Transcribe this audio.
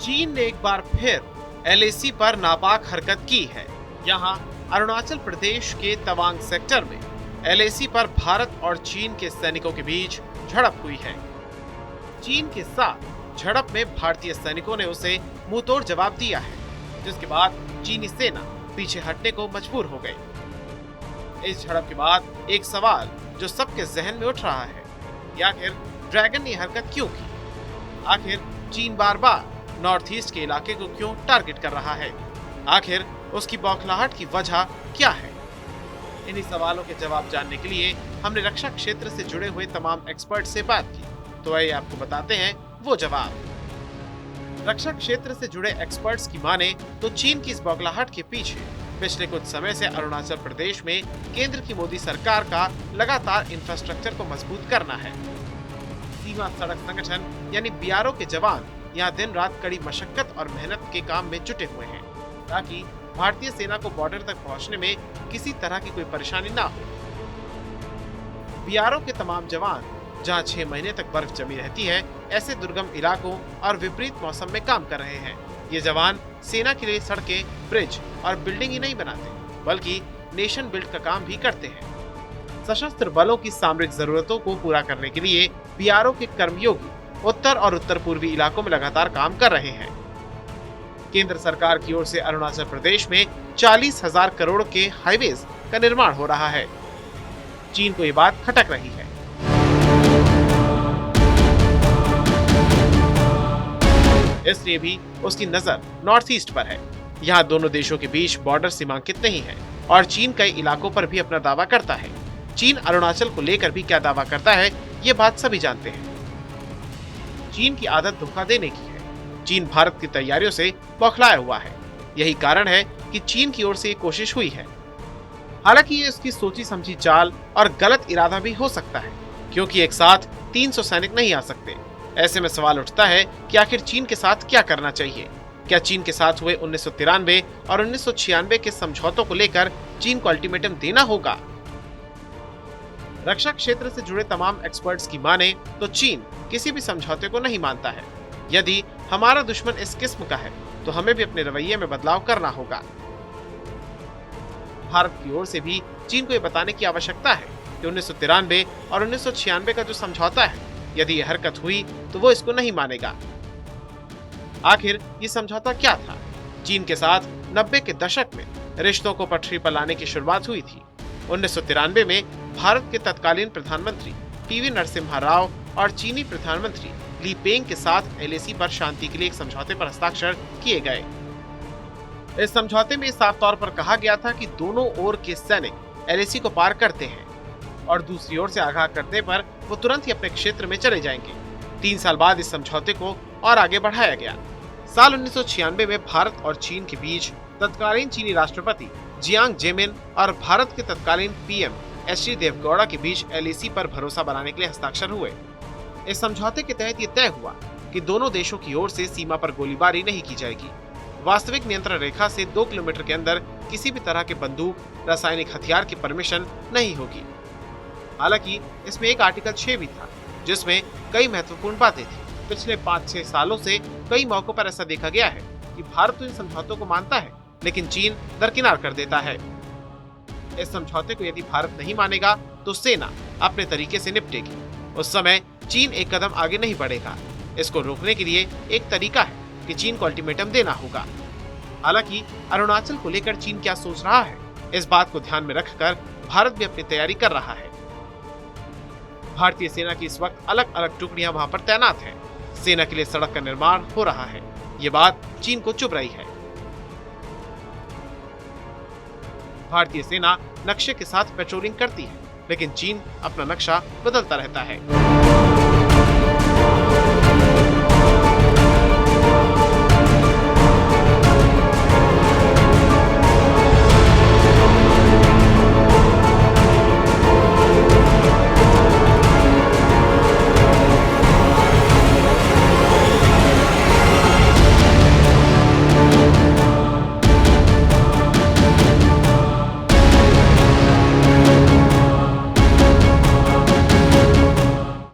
चीन ने एक बार फिर एलएसी पर नापाक हरकत की है। यहाँ अरुणाचल प्रदेश के तवांग सेक्टर में एलएसी पर भारत और चीन के सैनिकों के बीच झड़प हुई है। चीन के साथ झड़प में भारतीय सैनिकों ने उसे मुंहतोड़ जवाब दिया है, जिसके बाद चीनी सेना पीछे हटने को मजबूर हो गई। इस झड़प के बाद एक सवाल जो सबके जहन में उठ रहा है कि आखिर ड्रैगन ने हरकत क्यों की? आखिर चीन बार बार नॉर्थ ईस्ट के इलाके को क्यों टारगेट कर रहा है? आखिर उसकी बौखलाहट की वजह क्या है? इन्हीं सवालों के जवाब जानने के लिए हमने रक्षा क्षेत्र से जुड़े हुए तमाम एक्सपर्ट से बात की, तो आइए आपको बताते हैं वो जवाब। रक्षा क्षेत्र से जुड़े एक्सपर्ट्स की माने तो चीन की इस बौखलाहट के पीछे पिछले कुछ समय से अरुणाचल प्रदेश में केंद्र की मोदी सरकार का लगातार इंफ्रास्ट्रक्चर को मजबूत करना है। सीमा सड़क संगठन यानी बीआरओ के जवान यहाँ दिन रात कड़ी मशक्कत और मेहनत के काम में जुटे हुए हैं, ताकि भारतीय सेना को बॉर्डर तक पहुंचने में किसी तरह की कोई परेशानी ना हो। बीआरओ के तमाम जवान जहां 6 महीने तक बर्फ जमी रहती है, ऐसे दुर्गम इलाकों और विपरीत मौसम में काम कर रहे हैं। ये जवान सेना के लिए सड़कें, ब्रिज और बिल्डिंग ही नहीं बनाते, बल्कि नेशन बिल्ड का काम भी करते हैं। सशस्त्र बलों की सामरिक जरूरतों को पूरा करने के लिए बीआरओ के कर्मयोगी उत्तर और उत्तर पूर्वी इलाकों में लगातार काम कर रहे हैं। केंद्र सरकार की ओर से अरुणाचल प्रदेश में 40,000 करोड़ के हाईवेज का निर्माण हो रहा है। चीन को ये बात खटक रही है। इसलिए भी उसकी नजर नॉर्थ ईस्ट पर है। यहाँ दोनों देशों के बीच बॉर्डर सीमांकित नहीं है और चीन कई इलाकों पर भी अपना दावा करता है। चीन अरुणाचल को लेकर भी क्या दावा करता है, ये बात सभी जानते हैं। चीन की आदत धोखा देने की है। चीन भारत की तैयारियों से बौखलाया हुआ है। यही कारण है कि चीन की ओर से ये कोशिश हुई है। हालांकि ये उसकी सोची समझी चाल और गलत इरादा भी हो सकता है, क्योंकि एक साथ 300 सैनिक नहीं आ सकते। ऐसे में सवाल उठता है कि आखिर चीन के साथ क्या करना चाहिए? क्या चीन के साथ हुए 1993 और 1996 के समझौतों को लेकर चीन को अल्टीमेटम देना होगा? रक्षा क्षेत्र से जुड़े तमाम एक्सपर्ट्स की माने तो चीन किसी भी समझौते को नहीं मानता है। यदि हमारा दुश्मन इस किस्म का है तो हमें भी अपने रवैये में बदलाव करना होगा। भारत की ओर से भी चीन को ये बताने की आवश्यकता है कि 1993 और 1996 का जो समझौता है, यदि ये हरकत हुई तो वो इसको नहीं मानेगा। आखिर ये समझौता क्या था? चीन के साथ 90 के दशक में रिश्तों को पटरी पर लाने की शुरुआत हुई थी। 1993 में भारत के तत्कालीन प्रधानमंत्री पीवी नरसिम्हा राव और चीनी प्रधानमंत्री ली पेंग के साथ एलएसी पर शांति के लिए एक समझौते पर हस्ताक्षर किए गए। इस समझौते में साफ तौर पर कहा गया था कि दोनों ओर के सैनिक एलएसी को पार करते हैं और दूसरी ओर से आगाह करने पर वो तुरंत ही अपने क्षेत्र में चले जाएंगे। 3 साल बाद इस समझौते को और आगे बढ़ाया गया। साल 1996 में भारत और चीन के बीच तत्कालीन चीनी राष्ट्रपति जियांग जेमिन और भारत के तत्कालीन पीएम एचडी देवगौड़ा के बीच एलएसी पर भरोसा बनाने के लिए हस्ताक्षर हुए। इस समझौते के तहत ये तय हुआ कि दोनों देशों की ओर से सीमा पर गोलीबारी नहीं की जाएगी। वास्तविक नियंत्रण रेखा से 2 किलोमीटर के अंदर किसी भी तरह के बंदूक, रासायनिक हथियार की परमिशन नहीं होगी। हालांकि इसमें एक आर्टिकल 6 भी था, जिसमें कई महत्वपूर्ण बातें थी। पिछले 5-6 सालों से कई मौकों पर ऐसा देखा गया है कि भारत तो इन समझौतों को मानता है, लेकिन चीन दरकिनार कर देता है। इस समझौते को यदि भारत नहीं मानेगा तो सेना अपने तरीके से निपटेगी। उस समय चीन एक कदम आगे नहीं बढ़ेगा। इसको रोकने के लिए एक तरीका है कि चीन को अल्टीमेटम देना होगा। हालांकि अरुणाचल को लेकर चीन क्या सोच रहा है, इस बात को ध्यान में रखकर भारत भी अपनी तैयारी कर रहा है। भारतीय सेना की इस वक्त अलग अलग टुकड़ियां वहां पर तैनात हैं। सेना के लिए सड़क का निर्माण हो रहा है। ये बात चीन को चुभ रही है। भारतीय सेना नक्शे के साथ पेट्रोलिंग करती है, लेकिन चीन अपना नक्शा बदलता रहता है।